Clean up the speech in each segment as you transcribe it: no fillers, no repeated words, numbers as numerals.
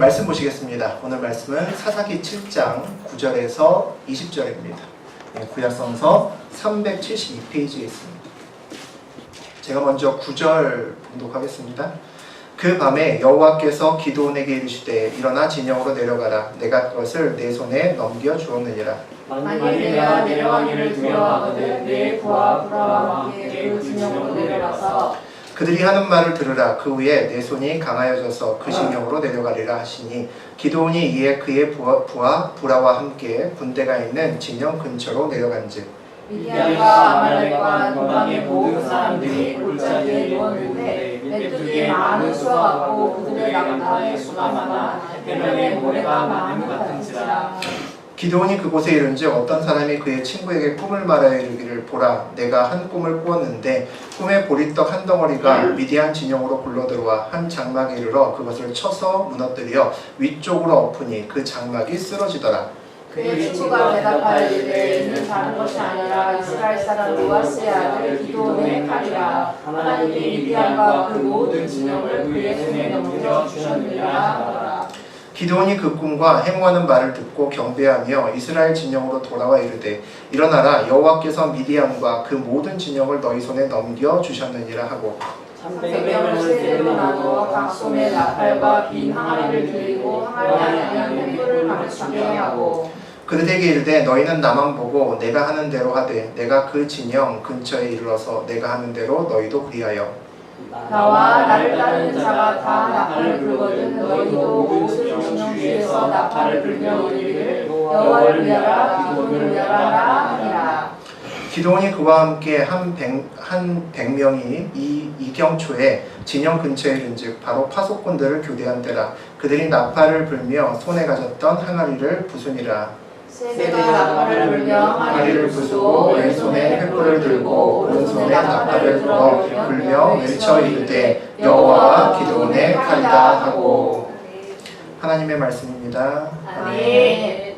말씀 보시겠습니다. 오늘 말씀은 사사기 7장 9절에서 20절입니다. 구약성서 372페이지에 있습니다. 제가 먼저 9절 봉독하겠습니다. 그 밤에 여호와께서 기드온에게 이르시되 일어나 진영으로 내려가라. 내가 그것을 내 손에 넘겨 주었느니라. 만일 내가 내려가기를 두려워하거든 내 부하 부라와 함께 그 진영으로 내려가서 그들이 하는 말을 들으라. 그 후에 내 손이 강하여져서 그 진영으로 내려가리라 하시니 기드온이 이에 그의 부하 부라와 함께 군대가 있는 진영 근처로 내려간즉 미디안과 아말렉과 동방의 모든 사람들이 골짜기에 누웠는데 메뚜기의 많은 수와 같고 그들의 낙타의 수가 많아 해변의 모래가 많은 것 같은지라. 기드온이 그곳에 이른즉 어떤 사람이 그의 친구에게 꿈을 말하여 이르기를 보라 내가 한 꿈을 꾸었는데 꿈에 보리떡 한 덩어리가 미디안 진영으로 굴러들어와 한 장막에 이르러 그것을 쳐서 무너뜨려 위쪽으로 엎으니 그 장막이 쓰러지더라. 그의 친구가 대답하이르되 이는 다른 것이 아니라 이스라엘 사람 요아스의 아들 기드온의 칼이라. 하나님이 미디안과 그 모든 진영을 그의 손에 넘겨 주셨느니라 하더라. 기드온이 그 꿈과 행하는 말을 듣고 경배하며 이스라엘 진영으로 돌아와 이르되 일어나라 여호와께서 미디안과 그 모든 진영을 너희 손에 넘겨 주셨느니라 하고 300명을 세대로 나누어 각 손에 나팔과 빈 항아리를 들이고 항아리 안에 횃불을 감추게 하고 그들에게 이르되 너희는 나만 보고 내가 하는 대로 하되 내가 그 진영 근처에 이르러서 내가 하는 대로 너희도 그리하여 나와 나를 따르는 자가 다 나팔을 불거든 너희도 모든 진영 주에서 나팔을 불며 이르기를 여호와를 위하라 기드온을 위하라 하니라. 기드온이 그와 함께 한 100명이 이경초에 진영 근처에 이른즉 바로 파수꾼들을 교대한 때라. 그들이 나팔을 불며 손에 가졌던 항아리를 부수니라. 세대가 나팔을 불며 항아리를 부수고 왼손에 횃불을 들고 오른손에 나팔을 불어 불며 외쳐 이르되 여호와 기드온의 칼이다 하고. 하나님의 말씀입니다. 아멘.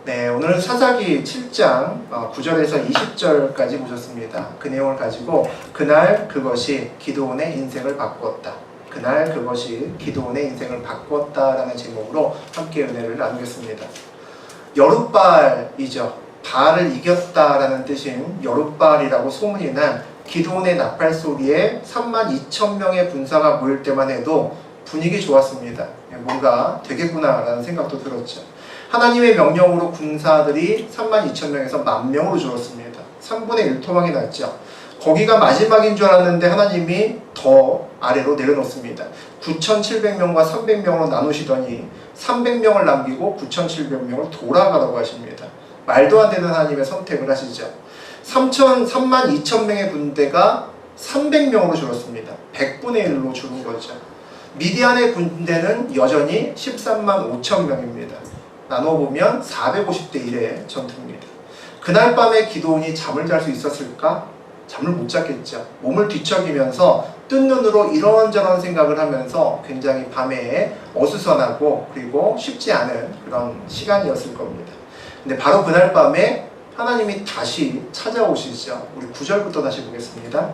네, 오늘은 사사기 7장 9절에서 20절까지 보셨습니다. 그 내용을 가지고 그날 그것이 기드온의 인생을 바꾸었다. 그날 그것이 기드온의 인생을 바꾸었다라는 제목으로 함께 은혜를 나누겠습니다. 여룻발이죠. 바알을 이겼다라는 뜻인 여룻발이라고 소문이 난 기드온의 나팔 소리에 32,000명의 군사가 모일 때만 해도 분위기 좋았습니다. 뭔가 되겠구나라는 생각도 들었죠. 하나님의 명령으로 군사들이 32,000명에서 10,000명으로 줄었습니다. 3분의 1토막이 났죠. 거기가 마지막인 줄 알았는데 하나님이 더 아래로 내려놓습니다. 9,700명과 300명으로 나누시더니 300명을 남기고 9,700명을 돌아가라고 하십니다. 말도 안 되는 하나님의 선택을 하시죠. 32,000명의 군대가 300명으로 줄었습니다. 100분의 1로 줄은 거죠. 미디안의 군대는 여전히 135,000명입니다. 나눠보면 450대 1의 전투입니다. 그날 밤에 기드온이 잠을 잘 수 있었을까? 잠을 못 잤겠죠. 몸을 뒤척이면서 뜬 눈으로 이런저런 생각을 하면서 굉장히 밤에 어수선하고 그리고 쉽지 않은 그런 시간이었을 겁니다. 근데 바로 그날 밤에 하나님이 다시 찾아오시죠. 우리 9절부터 다시 보겠습니다.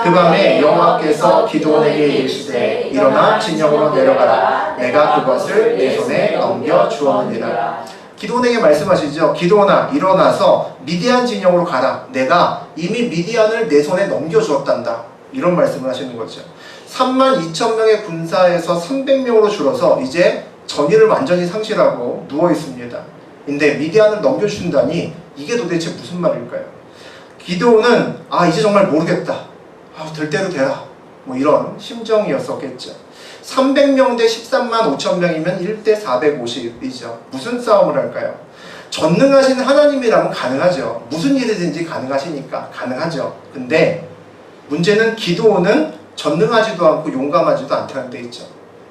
그 밤에 여호와께서 기드온에게 이르시되 일어나 진영으로 내려가라. 내가 그것을 내 손에 넘겨 주었느니라. 기드온에게 말씀하시죠. 기드온아 일어나서 미디안 진영으로 가라. 내가 이미 미디안을 내 손에 넘겨주었단다. 이런 말씀을 하시는 거죠. 32,000명의 군사에서 300명으로 줄어서 이제 전의를 완전히 상실하고 누워 있습니다. 근데 미디안을 넘겨준다니 이게 도대체 무슨 말일까요? 기드온은 이제 정말 모르겠다. 될 대로 되라. 뭐 이런 심정이었었겠죠. 300명 대 135,000명이면 1대 450이죠. 무슨 싸움을 할까요? 전능하신 하나님이라면 가능하죠. 무슨 일이든지 가능하시니까 가능하죠. 근데 문제는 기드온은 전능하지도 않고 용감하지도 않다는 데 있죠.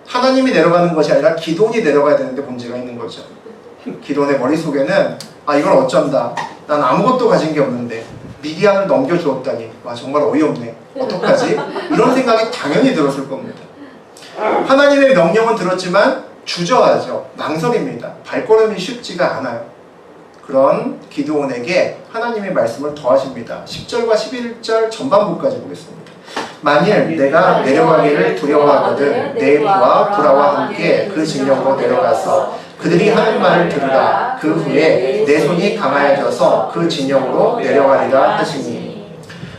하나님이 내려가는 것이 아니라 기드온이 내려가야 되는데 문제가 있는 거죠. 기드온의 머릿속에는 이걸 어쩐다. 난 아무것도 가진 게 없는데 미디안을 넘겨주었다니 정말 어이없네. 어떡하지? 이런 생각이 당연히 들었을 겁니다. 하나님의 명령은 들었지만 주저하죠. 망설입니다. 발걸음이 쉽지가 않아요. 그런 기드온에게 하나님의 말씀을 더하십니다. 10절과 11절 전반부까지 보겠습니다. 만일 내가 내려가기를 두려워하거든 내 부하 부라와 함께 그 진영으로 내려가서 그들이 하는 말을 들으라. 그 후에 내 손이 강하여져서 그 진영으로 내려가리라 하시니.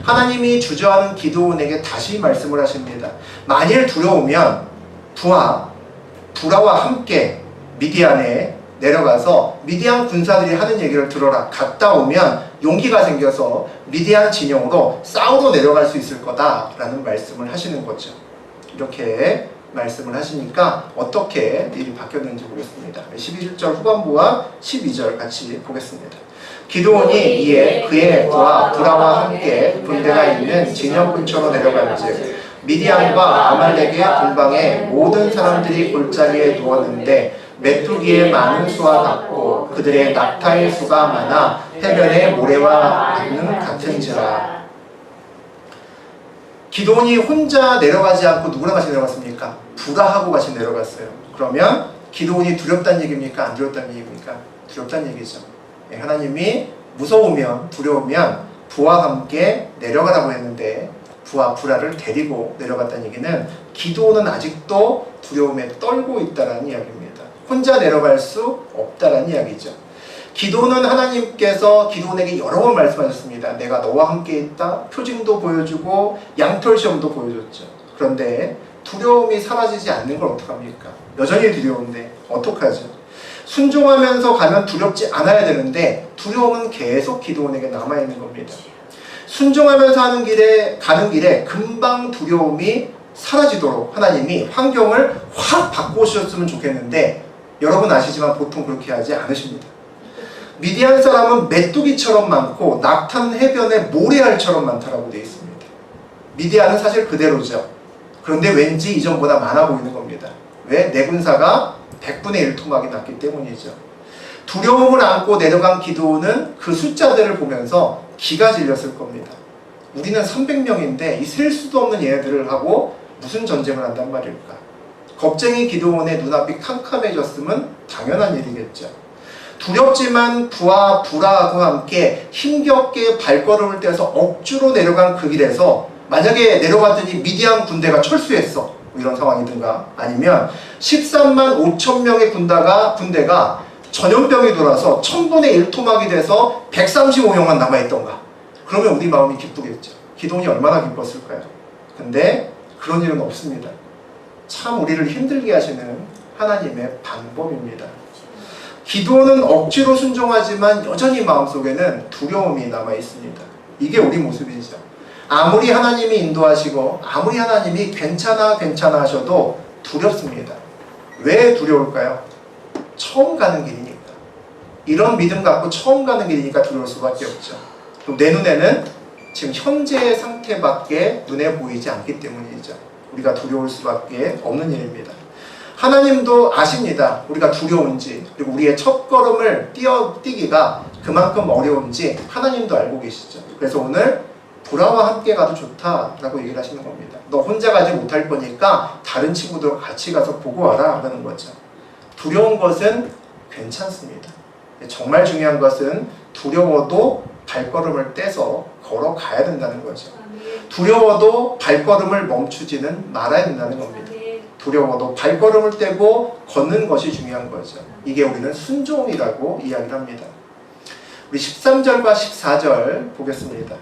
하나님이 주저하는 기드온에게 다시 말씀을 하십니다. 만일 두려우면 부라와 함께 미디안에 내려가서 미디안 군사들이 하는 얘기를 들어라. 갔다 오면 용기가 생겨서 미디안 진영으로 싸우러 내려갈 수 있을 거다라는 말씀을 하시는 거죠. 이렇게 말씀을 하시니까 어떻게 일이 바뀌었는지 보겠습니다. 11절 후반부와 12절 같이 보겠습니다. 기드온이 이에 그의 부하 부라와 함께 군대가 있는 진영 근처로 내려간즉 미디안과 아말렉의 동방에 모든 사람들이 골짜기에 누웠는데 메뚜기의 많은 수와 같고 그들의 낙타의 수가 많아 해변의 모래와 같은지라. 기드온이 혼자 내려가지 않고 누구랑 같이 내려갔습니까? 부라하고 같이 내려갔어요. 그러면 기드온이 두렵다는 얘기입니까? 안 두렵다는 얘기입니까? 두렵다는 얘기죠. 하나님이 무서우면 두려우면 부와 함께 내려가라고 했는데 부와 부라를 데리고 내려갔다는 얘기는 기드온은 아직도 두려움에 떨고 있다는 이야기입니다. 혼자 내려갈 수 없다는 이야기죠. 기드온은 하나님께서 기드온에게 여러 번 말씀하셨습니다. 내가 너와 함께 있다. 표징도 보여주고 양털 시험도 보여줬죠. 그런데 두려움이 사라지지 않는 걸 어떡합니까? 여전히 두려운데 어떡하죠? 순종하면서 가면 두렵지 않아야 되는데 두려움은 계속 기드온에게 남아있는 겁니다. 순종하면서 가는 길에 금방 두려움이 사라지도록 하나님이 환경을 확 바꾸셨으면 좋겠는데 여러분 아시지만 보통 그렇게 하지 않으십니다. 미디안 사람은 메뚜기처럼 많고 낙탄 해변에 모래알처럼 많다라고 되어 있습니다. 미디안은 사실 그대로죠. 그런데 왠지 이전보다 많아 보이는 겁니다. 왜? 내군사가 100분의 1 토막이 났기 때문이죠. 두려움을 안고 내려간 기드온은 그 숫자들을 보면서 기가 질렸을 겁니다. 우리는 300명인데 이 셀 수도 없는 얘네들을 하고 무슨 전쟁을 한단 말일까? 겁쟁이 기드온의 눈앞이 캄캄해졌으면 당연한 일이겠죠. 두렵지만 부와 부라와 함께 힘겹게 발걸음을 떼서 억지로 내려간 그 길에서 만약에 내려갔더니 미디안 군대가 철수했어. 뭐 이런 상황이든가 아니면 13만 5천 명의 군대가 전염병이 돌아서 1000분의 1 토막이 돼서 135명만 남아있던가. 그러면 우리 마음이 기쁘겠죠. 기드온이 얼마나 기뻤을까요? 근데 그런 일은 없습니다. 참 우리를 힘들게 하시는 하나님의 방법입니다. 기드온은 억지로 순종하지만 여전히 마음속에는 두려움이 남아있습니다. 이게 우리 모습이죠. 아무리 하나님이 인도하시고 아무리 하나님이 괜찮아 하셔도 두렵습니다. 왜 두려울까요? 처음 가는 길이니까. 이런 믿음 갖고 처음 가는 길이니까 두려울 수밖에 없죠. 또 내 눈에는 지금 현재의 상태밖에 눈에 보이지 않기 때문이죠. 우리가 두려울 수밖에 없는 일입니다. 하나님도 아십니다. 우리가 두려운지, 그리고 우리의 첫걸음을 뛰기가 그만큼 어려운지 하나님도 알고 계시죠. 그래서 오늘 부라와 함께 가도 좋다라고 얘기를 하시는 겁니다. 너 혼자 가지 못할 거니까 다른 친구들 같이 가서 보고 와라 라는 거죠. 두려운 것은 괜찮습니다. 정말 중요한 것은 두려워도 발걸음을 떼서 걸어가야 된다는 거죠. 두려워도 발걸음을 멈추지는 말아야 된다는 겁니다. 두려워도 발걸음을 떼고 걷는 것이 중요한 거죠. 이게 우리는 순종이라고 이야기를 합니다. 우리 13절과 14절 보겠습니다.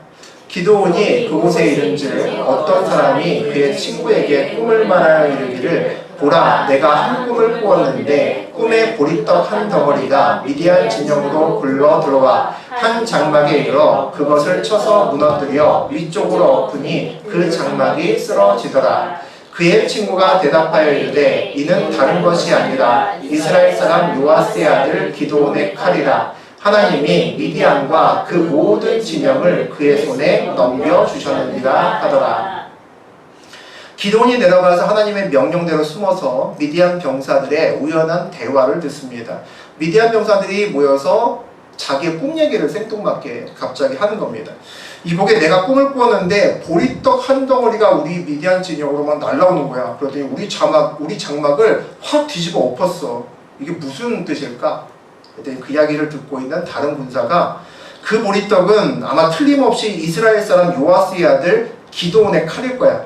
기드온이 그곳에 이른즉 어떤 사람이 그의 친구에게 꿈을 말하여 이르기를 보라 내가 한 꿈을 꾸었는데 꿈에 보리떡 한 덩어리가 미디안 진영으로 굴러 들어와 한 장막에 이르러 그것을 쳐서 무너뜨려 위쪽으로 엎으니 그 장막이 쓰러지더라. 그의 친구가 대답하여 이르되 이는 다른 것이 아니라 이스라엘 사람 요아스의 아들 기드온의 칼이라. 하나님이 미디안과 그 모든 진영을 그의 손에 넘겨주셨느니라 하더라. 기드온이 내려가서 하나님의 명령대로 숨어서 미디안 병사들의 우연한 대화를 듣습니다. 미디안 병사들이 모여서 자기의 꿈 얘기를 생뚱맞게 갑자기 하는 겁니다. 이복에 내가 꿈을 꾸었는데 보리떡 한 덩어리가 우리 미디안 진영으로만 날라오는 거야. 그러더니 우리 장막을 확 뒤집어 엎었어. 이게 무슨 뜻일까? 그랬더니 그 이야기를 듣고 있는 다른 군사가 그 보리떡은 아마 틀림없이 이스라엘 사람 요아스의 아들 기드온의 칼일 거야.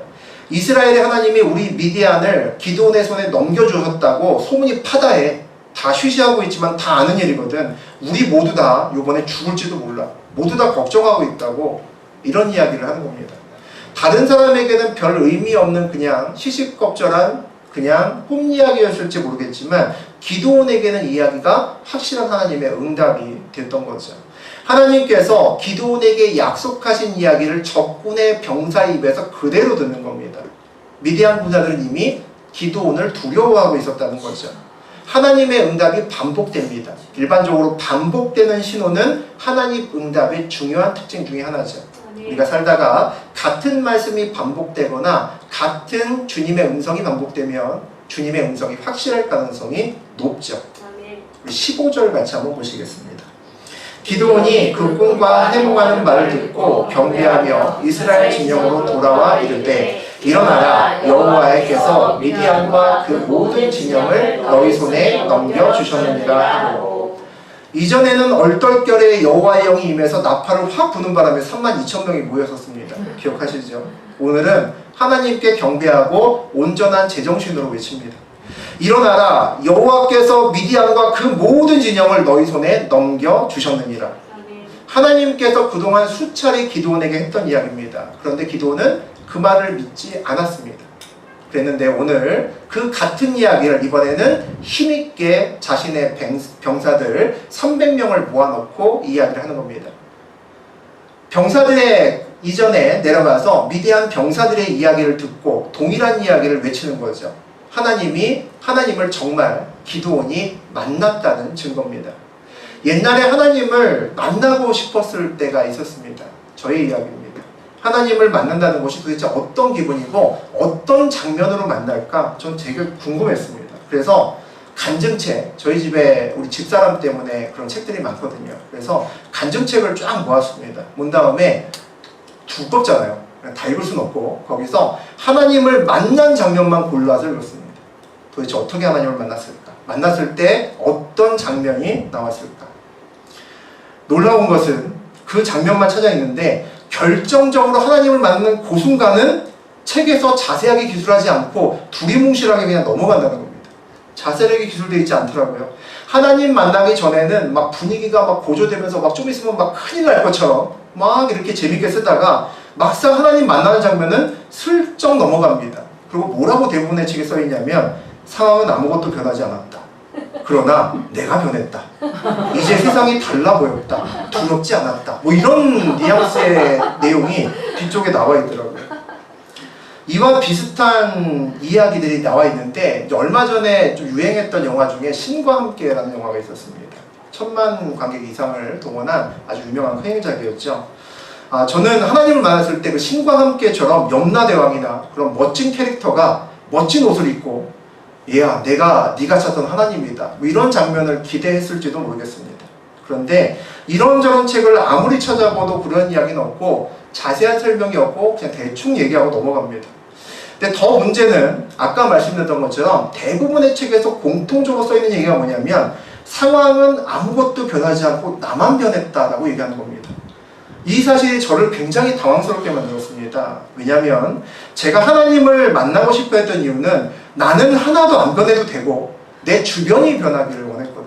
이스라엘의 하나님이 우리 미디안을 기드온의 손에 넘겨주셨다고 소문이 파다해. 다 쉬쉬하고 있지만 다 아는 일이거든. 우리 모두 다 이번에 죽을지도 몰라. 모두 다 걱정하고 있다고 이런 이야기를 하는 겁니다. 다른 사람에게는 별 의미 없는 그냥 시시껍절한 그냥 꿈이야기였을지 모르겠지만 기드온에게는 이야기가 확실한 하나님의 응답이 됐던 거죠. 하나님께서 기드온에게 약속하신 이야기를 적군의 병사 입에서 그대로 듣는 겁니다. 미디안 군사들은 이미 기드온을 두려워하고 있었다는 거죠. 하나님의 응답이 반복됩니다. 일반적으로 반복되는 신호는 하나님 응답의 중요한 특징 중에 하나죠. 우리가 살다가 같은 말씀이 반복되거나 같은 주님의 음성이 반복되면 주님의 음성이 확실할 가능성이 높죠. 15절 같이 한번 보시겠습니다. 기드온이 그 꿈과 해몽하는 말을 듣고 경배하며 이스라엘 진영으로 돌아와 이르되 일어나라, 여호와께서 미디안과 그 모든 진영을 너희 손에 넘겨주셨느니라 하고, 이전에는 얼떨결에 여호와의 영이 임해서 나팔을 확 부는 바람에 32,000명이 모였었습니다. 기억하시죠? 오늘은 하나님께 경배하고 온전한 제정신으로 외칩니다. 일어나라, 여호와께서 미디안과 그 모든 진영을 너희 손에 넘겨주셨느니라. 하나님께서 그동안 수차례 기드온에게 했던 이야기입니다. 그런데 기드온은 그 말을 믿지 않았습니다. 그랬는데 오늘 그 같은 이야기를 이번에는 힘있게 자신의 병사들 300명을 모아놓고 이야기를 하는 겁니다. 병사들의 이전에 내려가서 미디안 병사들의 이야기를 듣고 동일한 이야기를 외치는 거죠. 하나님을 정말 기드온이 만났다는 증거입니다. 옛날에 하나님을 만나고 싶었을 때가 있었습니다. 저의 이야기입니다. 하나님을 만난다는 것이 도대체 어떤 기분이고 어떤 장면으로 만날까 전 되게 궁금했습니다. 그래서 간증책, 저희 집에 우리 집사람 때문에 그런 책들이 많거든요. 그래서 간증책을 쫙 모았습니다. 모은 다음에 두껍잖아요. 다 읽을 수는 없고 거기서 하나님을 만난 장면만 골라서 읽었습니다. 도대체 어떻게 하나님을 만났을까? 만났을 때 어떤 장면이 나왔을까? 놀라운 것은 그 장면만 찾아 있는데 결정적으로 하나님을 만나는 그 순간은 책에서 자세하게 기술하지 않고 두리뭉실하게 그냥 넘어간다는 겁니다. 자세하게 기술되어 있지 않더라고요. 하나님 만나기 전에는 막 분위기가 막 고조되면서 막 좀 있으면 막 큰일 날 것처럼 막 이렇게 재밌게 쓰다가 막상 하나님 만나는 장면은 슬쩍 넘어갑니다. 그리고 뭐라고 대부분의 책에 써 있냐면 상황은 아무것도 변하지 않았다. 그러나 내가 변했다. 이제 세상이 달라 보였다. 두렵지 않았다. 뭐 이런 뉘앙스의 내용이 뒤쪽에 나와 있더라고요. 이와 비슷한 이야기들이 나와 있는데 얼마 전에 좀 유행했던 영화 중에 신과 함께라는 영화가 있었습니다. 1000만 관객 이상을 동원한 아주 유명한 흥행작이었죠. 저는 하나님을 만났을 때 그 신과 함께처럼 염라대왕이나 그런 멋진 캐릭터가 멋진 옷을 입고 얘야 네가 찾던 하나님이다 뭐 이런 장면을 기대했을지도 모르겠습니다. 그런데 이런저런 책을 아무리 찾아봐도 그런 이야기는 없고 자세한 설명이 없고 그냥 대충 얘기하고 넘어갑니다. 근데 더 문제는 아까 말씀드렸던 것처럼 대부분의 책에서 공통적으로 써있는 얘기가 뭐냐면 상황은 아무것도 변하지 않고 나만 변했다라고 얘기하는 겁니다. 이 사실이 저를 굉장히 당황스럽게 만들었습니다. 왜냐하면 제가 하나님을 만나고 싶어 했던 이유는 나는 하나도 안 변해도 되고 내 주변이 변하기를 원했거든요.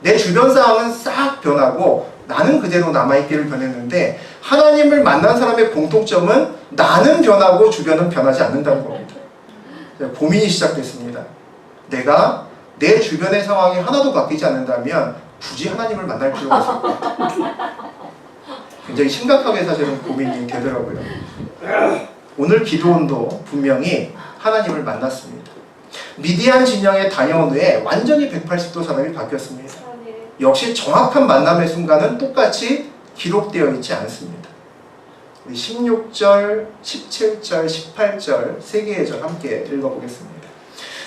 내 주변 상황은 싹 변하고 나는 그대로 남아있기를 변했는데 하나님을 만난 사람의 공통점은 나는 변하고 주변은 변하지 않는다는 겁니다. 고민이 시작됐습니다. 내가 내 주변의 상황이 하나도 바뀌지 않는다면 굳이 하나님을 만날 필요가 있을까? 굉장히 심각하게 사실은 고민이 되더라고요. 오늘 기드온도 분명히 하나님을 만났습니다. 미디안 진영에 다녀온 후에 완전히 180도 사람이 바뀌었습니다. 역시 정확한 만남의 순간은 똑같이 기록되어 있지 않습니다. 우리 16절, 17절, 18절 세 개의 절 함께 읽어보겠습니다.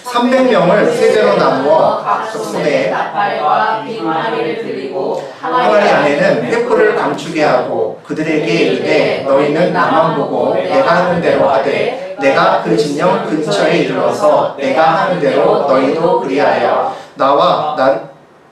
300명을 세대로 나누어 각 손에 나팔과 빙하리를 드리고 항아리 안에는 횃불을 감추게 하고 그들에게 이르되 너희는 나만 보고 내가 하는 대로 하되 내가 그 진영 근처에 이르러서 내가 하는 대로 너희도 그리하여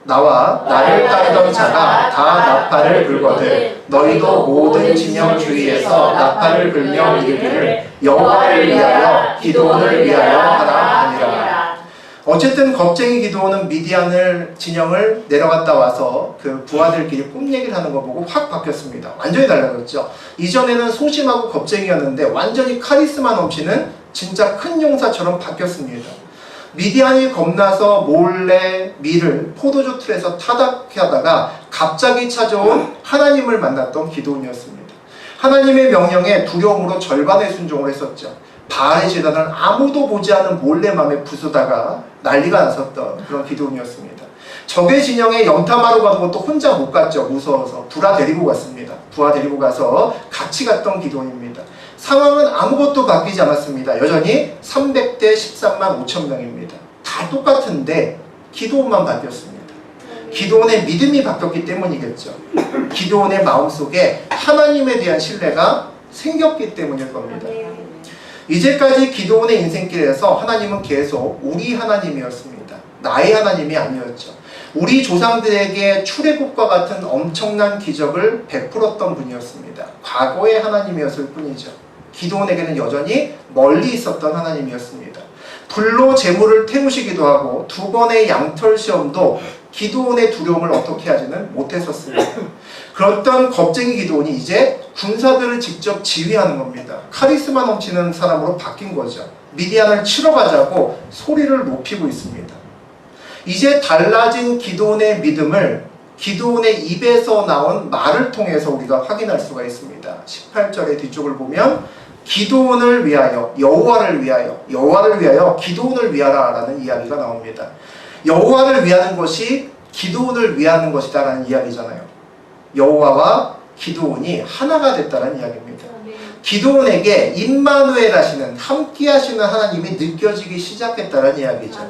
나와 나를 따르던 자가 다 나팔을 불거든 너희도 모든 진영 주위에서 나팔을 불며 이르기를 여호와를 위하여 기드온을 위하여 하라 하니라. 어쨌든 겁쟁이 기드온은 미디안을 진영을 내려갔다 와서 그 부하들끼리 꿈 얘기를 하는 거 보고 확 바뀌었습니다. 완전히 달라졌죠. 이전에는 소심하고 겁쟁이였는데 완전히 카리스마 넘치는 진짜 큰 용사처럼 바뀌었습니다. 미디안이 겁나서 몰래 밀을 포도주 틀에서 타닥해 하다가 갑자기 찾아온 하나님을 만났던 기드온이었습니다. 하나님의 명령에 두려움으로 절반의 순종을 했었죠. 바알의 제단을 아무도 보지 않은 몰래맘에 부수다가 난리가 났었던 그런 기드온이었습니다. 적의 진영에 염탐하러 가는 것도 혼자 못 갔죠. 무서워서 부하 데리고 갔습니다. 부하 데리고 가서 같이 갔던 기드온입니다. 상황은 아무것도 바뀌지 않았습니다. 여전히 300대 13만 5천 명입니다. 다 똑같은데 기드온만 바뀌었습니다. 기드온의 믿음이 바뀌었기 때문이겠죠. 기드온의 마음속에 하나님에 대한 신뢰가 생겼기 때문일 겁니다. 이제까지 기드온의 인생길에서 하나님은 계속 우리 하나님이었습니다. 나의 하나님이 아니었죠. 우리 조상들에게 출애굽과 같은 엄청난 기적을 베풀었던 분이었습니다. 과거의 하나님이었을 뿐이죠. 기드온에게는 여전히 멀리 있었던 하나님이었습니다. 불로 재물을 태우시기도 하고 2번의 양털 시험도 기드온의 두려움을 어떻게 하지는 못했었습니다. 그렇던 겁쟁이 기드온이 이제 군사들을 직접 지휘하는 겁니다. 카리스마 넘치는 사람으로 바뀐 거죠. 미디안을 치러 가자고 소리를 높이고 있습니다. 이제 달라진 기드온의 믿음을 기드온의 입에서 나온 말을 통해서 우리가 확인할 수가 있습니다. 18절의 뒤쪽을 보면 기드온을 위하여 여호와를 위하여 기드온을 위하라 라는 이야기가 나옵니다. 여호와를 위하는 것이 기드온을 위하는 것이다 라는 이야기잖아요. 여호와와 기드온이 하나가 됐다는 이야기입니다. 기드온에게 임마누엘 하시는 함께 하시는 하나님이 느껴지기 시작했다는 이야기죠.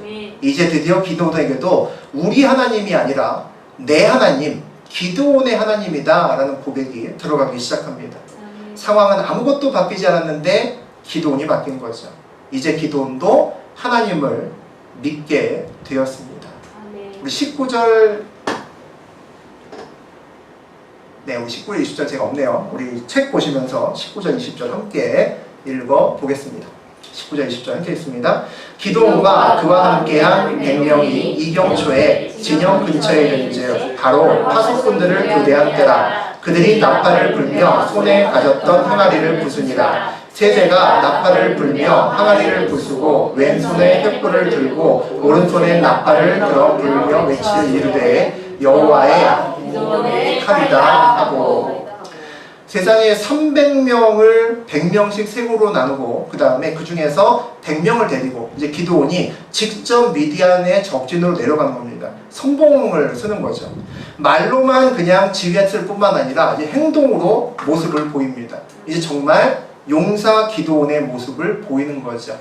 이제 드디어 기드온에게도 우리 하나님이 아니라 내 하나님, 기드온의 하나님이다 라는 고백이 들어가기 시작합니다. 상황은 아무것도 바뀌지 않았는데 기드온이 바뀐 거죠. 이제 기드온도 하나님을 믿게 되었습니다. 우리 19절 우리 19절 20절 제가 없네요. 우리 책 보시면서 19절 20절 함께 읽어보겠습니다. 19절 20절 함께 읽습니다. 기드온과 그와 함께한 100명이 이경초에 진영 근처에 이르는즉 바로 파수꾼들을 교대한 때라. 그들이 나팔을 불며 손에 가졌던 항아리를 부수니라. 세제가 나팔을 불며 항아리를 부수고 왼손에 횃불을 들고 오른손에 나팔을 들어 불며 외치를 이르되 여호와의 칼이다 하고. 세상에 300명을 100명씩 세으로 나누고 그 다음에 그 중에서 100명을 데리고 이제 기드온이 직접 미디안의 적진으로 내려가는 겁니다. 선봉을 쓰는 거죠. 말로만 그냥 지휘했을 뿐만 아니라 이제 행동으로 모습을 보입니다. 이제 정말 용사 기드온의 모습을 보이는 거죠.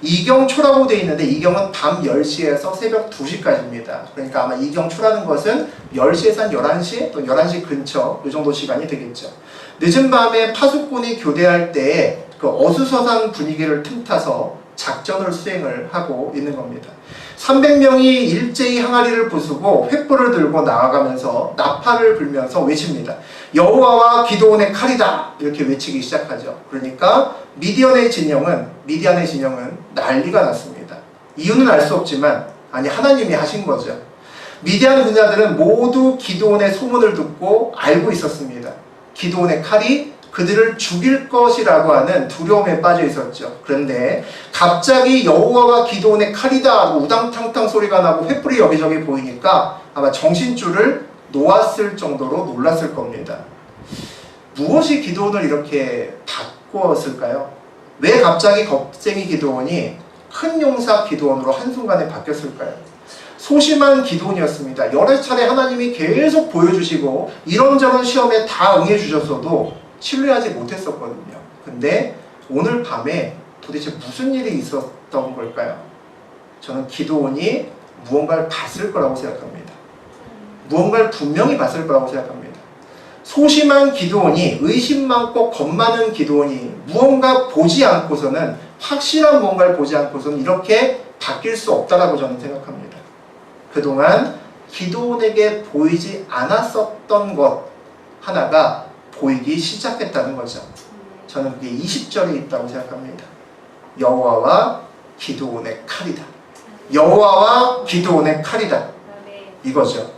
이경초라고 되어 있는데 이경은 밤 10시에서 새벽 2시까지입니다. 그러니까 아마 이경초라는 것은 10시에서 한 11시 또 11시 근처 이 정도 시간이 되겠죠. 늦은 밤에 파수꾼이 교대할 때에 그 어수선한 분위기를 틈타서 작전을 수행을 하고 있는 겁니다. 300명이 일제히 항아리를 부수고 횃불을 들고 나아가면서 나팔을 불면서 외칩니다. 여호와와 기드온의 칼이다 이렇게 외치기 시작하죠. 그러니까 미디안의 진영은 난리가 났습니다. 이유는 알 수 없지만 하나님이 하신 거죠. 미디안 군사들은 모두 기드온의 소문을 듣고 알고 있었습니다. 기드온의 칼이 그들을 죽일 것이라고 하는 두려움에 빠져 있었죠. 그런데 갑자기 여호와와 기드온의 칼이다 하고 우당탕탕 소리가 나고 횃불이 여기저기 보이니까 아마 정신줄을 놓았을 정도로 놀랐을 겁니다. 무엇이 기드온을 이렇게 바꾸었을까요? 왜 갑자기 겁쟁이 기드온이 큰 용사 기드온으로 한순간에 바뀌었을까요? 소심한 기드온이었습니다. 여러 차례 하나님이 계속 보여주시고 이런저런 시험에 다 응해주셨어도 신뢰하지 못했었거든요. 근데 오늘 밤에 도대체 무슨 일이 있었던 걸까요? 저는 기드온이 무언가를 봤을 거라고 생각합니다. 무언가를 분명히 봤을 거라고 생각합니다. 소심한 기드온이, 의심 많고 겁 많은 기드온이 무언가 보지 않고서는, 확실한 무언가를 보지 않고서는 이렇게 바뀔 수 없다라고 저는 생각합니다. 그동안 기드온에게 보이지 않았었던 것 하나가 보이기 시작했다는 거죠. 저는 그게 20절에 있다고 생각합니다. 여호와와 기드온의 칼이다. 여호와와 기드온의 칼이다. 이거죠.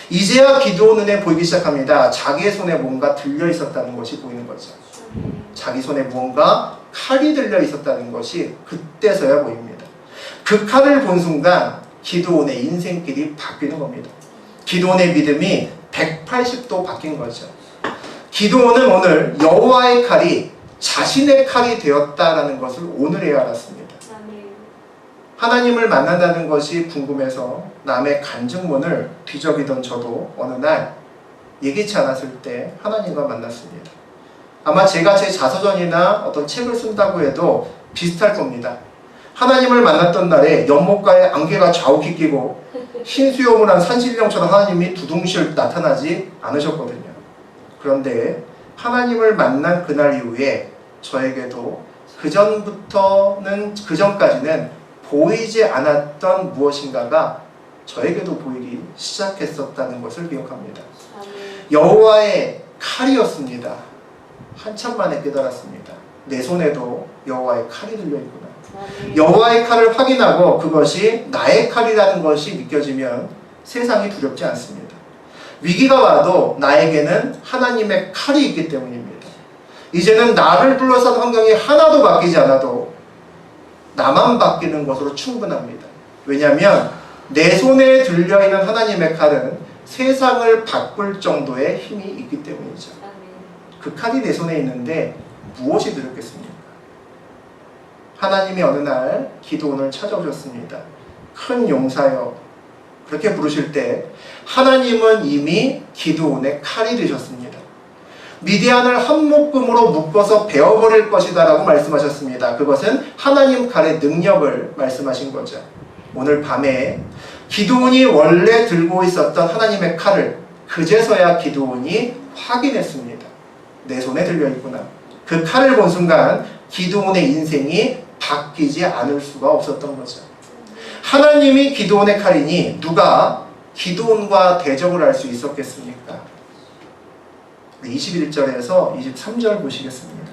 이제야 기드온 눈에 보이기 시작합니다. 자기의 손에 뭔가 들려 있었다는 것이 보이는 거죠. 자기 손에 뭔가 칼이 들려 있었다는 것이 그때서야 보입니다. 그 칼을 본 순간 기드온의 인생길이 바뀌는 겁니다. 기드온의 믿음이 180도 바뀐 거죠. 기드온은 오늘 여호와의 칼이 자신의 칼이 되었다라는 것을 오늘에야 알았습니다. 하나님을 만난다는 것이 궁금해서 남의 간증문을 뒤적이던 저도 어느 날 예기치 않았을 때 하나님과 만났습니다. 아마 제가 제 자서전이나 어떤 책을 쓴다고 해도 비슷할 겁니다. 하나님을 만났던 날에 연못가에 안개가 자욱히 끼고 흰수염을 한 산신령처럼 하나님이 두둥실 나타나지 않으셨거든요. 그런데 하나님을 만난 그날 이후에 저에게도 그전까지는 보이지 않았던 무엇인가가 저에게도 보이기 시작했었다는 것을 기억합니다. 여호와의 칼이었습니다. 한참 만에 깨달았습니다. 내 손에도 여호와의 칼이 들려있구나. 여호와의 칼을 확인하고 그것이 나의 칼이라는 것이 느껴지면 세상이 두렵지 않습니다. 위기가 와도 나에게는 하나님의 칼이 있기 때문입니다. 이제는 나를 둘러싼 환경이 하나도 바뀌지 않아도 나만 바뀌는 것으로 충분합니다. 왜냐하면 내 손에 들려있는 하나님의 칼은 세상을 바꿀 정도의 힘이 있기 때문이죠. 그 칼이 내 손에 있는데 무엇이 들었겠습니까? 하나님이 어느 날 기드온을 찾아오셨습니다. 큰 용사여, 그렇게 부르실 때 하나님은 이미 기드온의 칼이 되셨습니다. 미디안을 한 묶음으로 묶어서 베어버릴 것이다 라고 말씀하셨습니다. 그것은 하나님 칼의 능력을 말씀하신 거죠. 오늘 밤에 기드온이 원래 들고 있었던 하나님의 칼을 그제서야 기드온이 확인했습니다. 내 손에 들려있구나. 그 칼을 본 순간 기드온의 인생이 바뀌지 않을 수가 없었던 거죠. 하나님이 기드온의 칼이니 누가 기드온과 대적을 할 수 있었겠습니까? 21절에서 23절 보시겠습니다.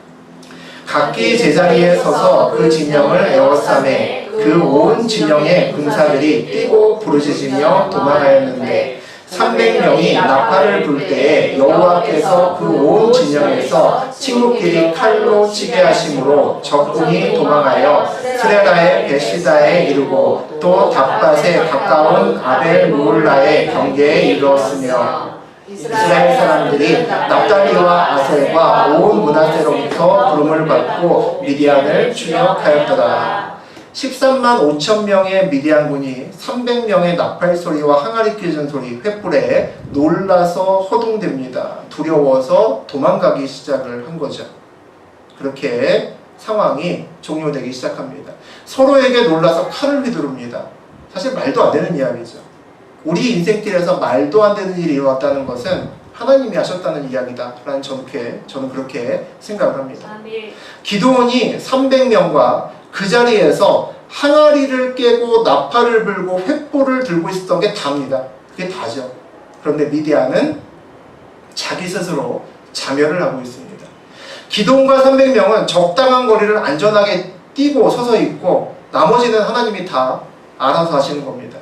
각기 제자리에 서서 그 진영을 에워싸매 그 온 진영의 군사들이 뛰고 부르짖으며 도망하였는데 300명이 나팔을 불 때에 여호와께서 그 온 진영에서 친구끼리 칼로 치게 하심으로 적군이 도망하여 스레나의 베시다에 이르고 또 답밭에 가까운 아벨 무올라의 경계에 이르렀으며 이스라엘 사람들이 납달리와 아셀과 온 므낫세로부터 부름을 받고 미디안을 추격하였더라. 13만 5천 명의 미디안군이 300명의 나팔 소리와 항아리 깨진 소리, 횃불에 놀라서 허둥댑니다. 두려워서 도망가기 시작을 한 거죠. 그렇게 상황이 종료되기 시작합니다. 서로에게 놀라서 칼을 휘두릅니다. 사실 말도 안 되는 이야기죠. 우리 인생길에서 말도 안 되는 일이 일어났다는 것은 하나님이 하셨다는 이야기다 라는 저는 그렇게 생각을 합니다. 기드온이 300명과 그 자리에서 항아리를 깨고 나팔을 불고 횃불을 들고 있었던 게 다입니다. 그게 다죠. 그런데 미디안은 자기 스스로 자멸을 하고 있습니다. 기드온과 300명은 적당한 거리를 안전하게 뛰고 서서 있고 나머지는 하나님이 다 알아서 하시는 겁니다.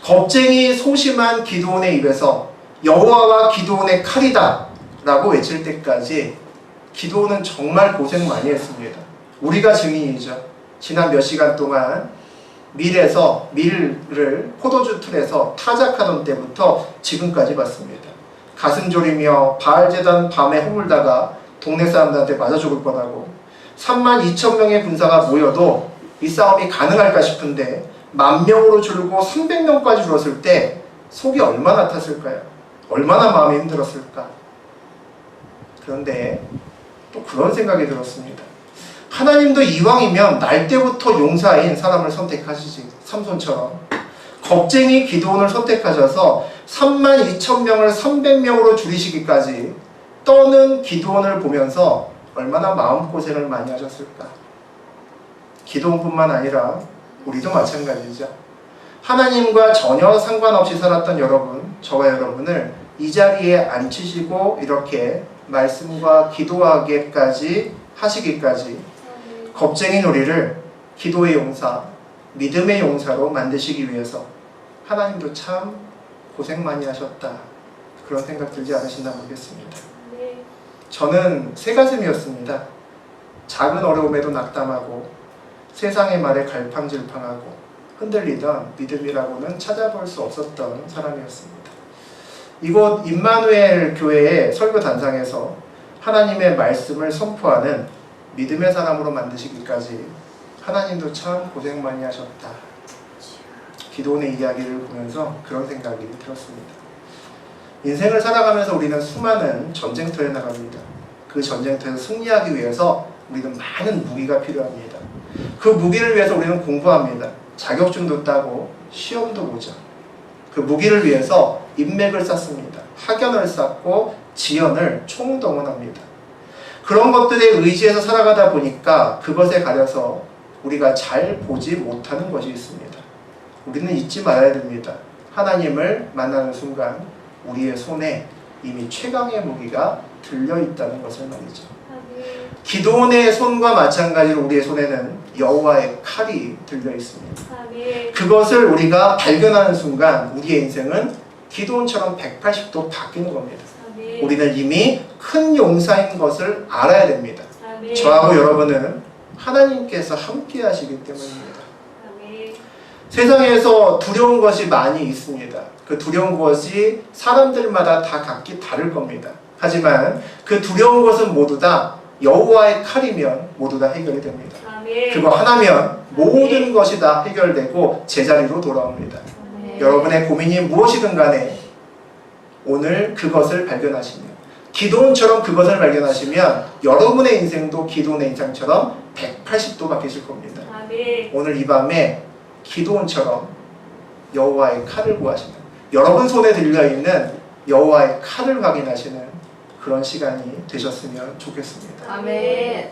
겁쟁이 소심한 기드온의 입에서 여호와와 기드온의 칼이다 라고 외칠 때까지 기드온은 정말 고생 많이 했습니다. 우리가 증인이죠. 지난 몇 시간 동안 밀을 포도주 틀에서 타작하던 때부터 지금까지 봤습니다. 가슴 졸이며 바알제단 밤에 허물다가 동네 사람들한테 맞아 죽을 뻔하고 3만 2천 명의 군사가 모여도 이 싸움이 가능할까 싶은데 10,000명으로 줄고 300명까지 줄었을 때 속이 얼마나 탔을까요? 얼마나 마음이 힘들었을까? 그런데 또 그런 생각이 들었습니다. 하나님도 이왕이면 날 때부터 용사인 사람을 선택하시지. 삼손처럼 겁쟁이 기드온을 선택하셔서 32,000명을 300명으로 줄이시기까지 떠는 기드온을 보면서 얼마나 마음고생을 많이 하셨을까. 기드온뿐만 아니라 우리도 마찬가지죠. 하나님과 전혀 상관없이 살았던 여러분, 저와 여러분을 이 자리에 앉히시고 이렇게 말씀과 기도하기까지 하시기까지 겁쟁인 우리를 기도의 용사, 믿음의 용사로 만드시기 위해서 하나님도 참 고생 많이 하셨다. 그런 생각 들지 않으신다 모르겠습니다. 저는 새가슴이었습니다. 작은 어려움에도 낙담하고 세상의 말에 갈팡질팡하고 흔들리던 믿음이라고는 찾아볼 수 없었던 사람이었습니다. 이곳 임마누엘 교회의 설교 단상에서 하나님의 말씀을 선포하는 믿음의 사람으로 만드시기까지 하나님도 참 고생 많이 하셨다. 기도원의 이야기를 보면서 그런 생각이 들었습니다. 인생을 살아가면서 우리는 수많은 전쟁터에 나갑니다. 그 전쟁터에서 승리하기 위해서 우리는 많은 무기가 필요합니다. 그 무기를 위해서 우리는 공부합니다. 자격증도 따고 시험도 보죠. 그 무기를 위해서 인맥을 쌓습니다. 학연을 쌓고 지연을 총동원합니다. 그런 것들에 의지해서 살아가다 보니까 그것에 가려서 우리가 잘 보지 못하는 것이 있습니다. 우리는 잊지 말아야 됩니다. 하나님을 만나는 순간 우리의 손에 이미 최강의 무기가 들려있다는 것을 말이죠. 기도원의 손과 마찬가지로 우리의 손에는 여호와의 칼이 들려있습니다. 그것을 우리가 발견하는 순간 우리의 인생은 기도원처럼 180도 바뀌는 겁니다. 우리는 이미 큰 용사인 것을 알아야 됩니다. 저하고 여러분은 하나님께서 함께 하시기 때문입니다. 세상에서 두려운 것이 많이 있습니다. 그 두려운 것이 사람들마다 다 각기 다를 겁니다. 하지만 그 두려운 것은 모두 다 여호와의 칼이면 모두 다 해결이 됩니다. 그거 하나면 모든 것이 다 해결되고 제자리로 돌아옵니다. 여러분의 고민이 무엇이든 간에 오늘 그것을 발견하시면 기도원처럼 그것을 발견하시면 여러분의 인생도 기도원의 인생처럼 180도 바뀌실 겁니다. 오늘 이 밤에 기도원처럼 여호와의 칼을 구하시는, 여러분 손에 들려있는 여호와의 칼을 확인하시는 그런 시간이 되셨으면 좋겠습니다. 아멘.